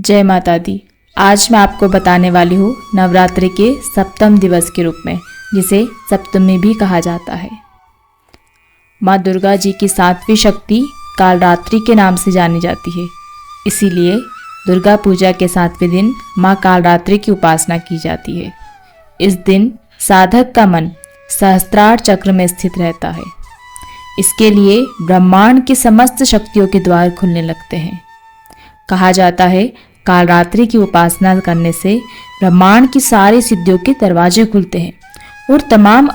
जय माता दी। आज मैं आपको बताने वाली हूँ नवरात्रि के सप्तम दिवस के रूप में, जिसे सप्तमी भी कहा जाता है। माँ दुर्गा जी की सातवीं शक्ति कालरात्रि के नाम से जानी जाती है। इसीलिए दुर्गा पूजा के सातवें दिन माँ कालरात्रि की उपासना की जाती है। इस दिन साधक का मन सहस्त्रार चक्र में स्थित रहता है। इसके लिए ब्रह्मांड की समस्त शक्तियों के द्वार खुलने लगते हैं। कहा जाता है कालरात्रि की उपासना करने से ब्रह्मांड की सारी सिद्धियों के दरवाजे खुलते हैं और तमाम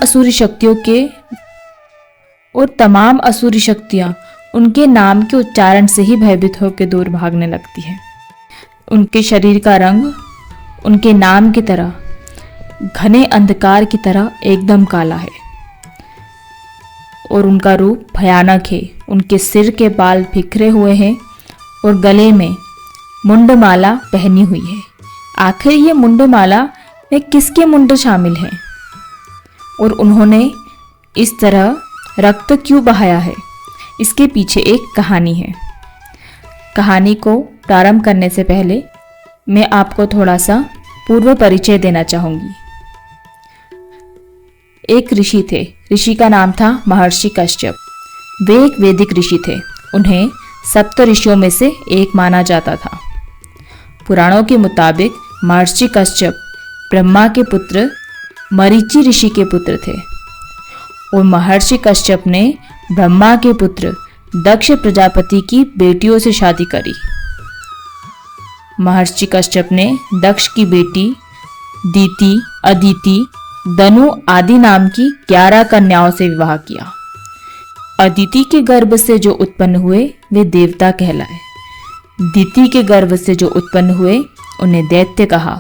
असुरी शक्तियाँ उनके नाम के उच्चारण से ही भयभीत होकर दूर भागने लगती हैं। उनके शरीर का रंग उनके नाम की तरह घने अंधकार की तरह एकदम काला है और उनका रूप भयानक है। उनके सिर के बाल बिखरे हुए हैं और गले में मुंडमाला पहनी हुई है। आखिर ये मुंडमाला में किसके मुंड शामिल हैं और उन्होंने इस तरह रक्त क्यों बहाया है? इसके पीछे एक कहानी है। कहानी को प्रारंभ करने से पहले मैं आपको थोड़ा सा पूर्व परिचय देना चाहूँगी। एक ऋषि थे। ऋषि का नाम था महर्षि कश्यप। वे एक वैदिक ऋषि थे। उन्हें सप्त ऋषियों में से एक माना जाता था। पुराणों के मुताबिक महर्षि कश्यप ब्रह्मा के पुत्र मरीचि ऋषि के पुत्र थे और महर्षि कश्यप ने ब्रह्मा के पुत्र दक्ष प्रजापति की बेटियों से शादी करी। महर्षि कश्यप ने दक्ष की बेटी दीति, अदिति, दनु आदि नाम की 11 कन्याओं से विवाह किया। अदिति के गर्भ से जो उत्पन्न हुए वे देवता कहलाए। दिति के गर्भ से जो उत्पन्न हुए उन्हें दैत्य कहा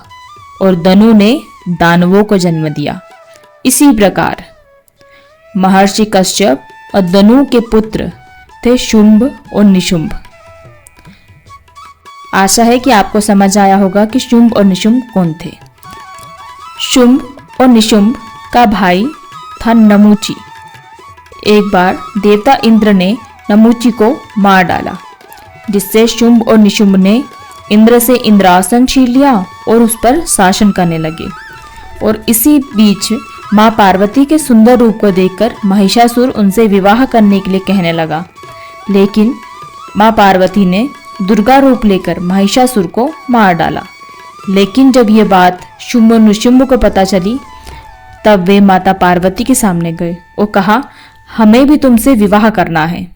और दनु ने दानवों को जन्म दिया। इसी प्रकार महर्षि कश्यप और दनु के पुत्र थे शुंभ और निशुंभ। आशा है कि आपको समझ आया होगा कि शुंभ और निशुंभ कौन थे। शुंभ और निशुंभ का भाई था नमूची। एक बार देवता इंद्र ने नमूची को मार डाला, जिससे शुंभ और निशुंभ ने इंद्र से इंद्रासन छीन लिया और उस पर शासन करने लगे। और इसी बीच माँ पार्वती के सुंदर रूप को देखकर महिषासुर उनसे विवाह करने के लिए कहने लगा। लेकिन माँ पार्वती ने दुर्गा रूप लेकर महिषासुर को मार डाला। लेकिन जब ये बात शुंभ और निशुंभ को पता चली, तब वे माता पार्वती के सामने गए और कहा, हमें भी तुमसे विवाह करना है।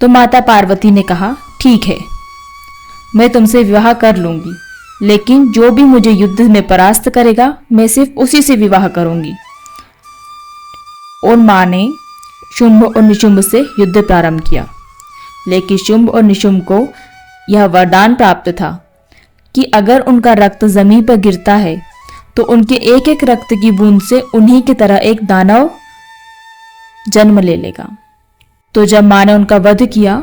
तो माता पार्वती ने कहा, ठीक है, मैं तुमसे विवाह कर लूंगी, लेकिन जो भी मुझे युद्ध में परास्त करेगा मैं सिर्फ उसी से विवाह करूंगी। और माँ ने शुंभ और निशुंभ से युद्ध प्रारंभ किया। लेकिन शुंभ और निशुंभ को यह वरदान प्राप्त था कि अगर उनका रक्त जमीन पर गिरता है तो उनके एक एक रक्त की बूंद से उन्हीं की तरह एक दानव जन्म ले लेगा। तो जब माँ ने उनका वध किया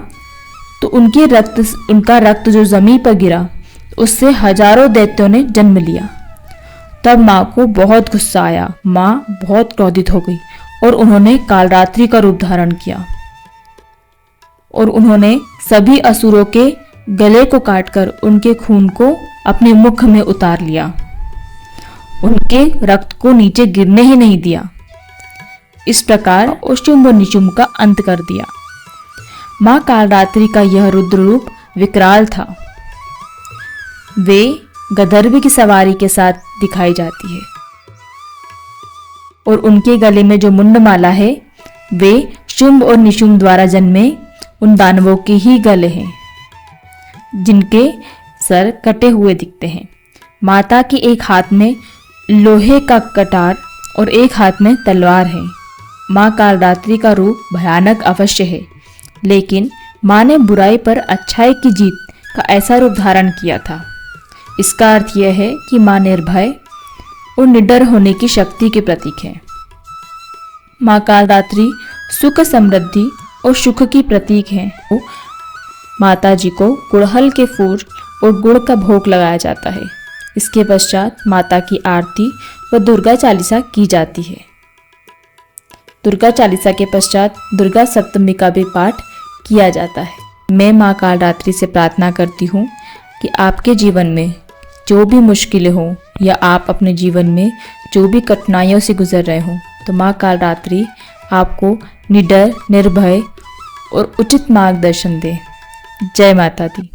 तो उनका रक्त जो जमीन पर गिरा उससे हजारों दैत्यों ने जन्म लिया। तब माँ को बहुत गुस्सा आया। माँ बहुत क्रोधित हो गई और उन्होंने कालरात्रि का रूप धारण किया और उन्होंने सभी असुरों के गले को काटकर उनके खून को अपने मुख में उतार लिया। उनके रक्त को नीचे गिरने ही नहीं दिया। इस प्रकार शुंभ और निशुंभ का अंत कर दिया। माँ कालरात्रि का यह रुद्र रूप विकराल था। वे गंधर्व की सवारी के साथ दिखाई जाती है और उनके गले में जो मुंडमाला है वे शुंभ और निशुंभ द्वारा जन्मे उन दानवों के ही गले हैं, जिनके सर कटे हुए दिखते हैं। माता के एक हाथ में लोहे का कटार और एक हाथ में तलवार है। माँ कालरात्रि का रूप भयानक अवश्य है, लेकिन माँ ने बुराई पर अच्छाई की जीत का ऐसा रूप धारण किया था। इसका अर्थ यह है कि माँ निर्भय और निडर होने की शक्ति के प्रतीक है। माँ कालरात्रि सुख, समृद्धि और सुख की प्रतीक है। माता जी को गुड़हल के फूल और गुड़ का भोग लगाया जाता है। इसके पश्चात माता की आरती व दुर्गा चालीसा की जाती है। दुर्गा चालीसा के पश्चात दुर्गा सप्तमी का भी पाठ किया जाता है। मैं माँ कालरात्रि से प्रार्थना करती हूँ कि आपके जीवन में जो भी मुश्किलें हों या आप अपने जीवन में जो भी कठिनाइयों से गुजर रहे हों, तो माँ कालरात्रि आपको निडर, निर्भय और उचित मार्गदर्शन दे। जय माता दी।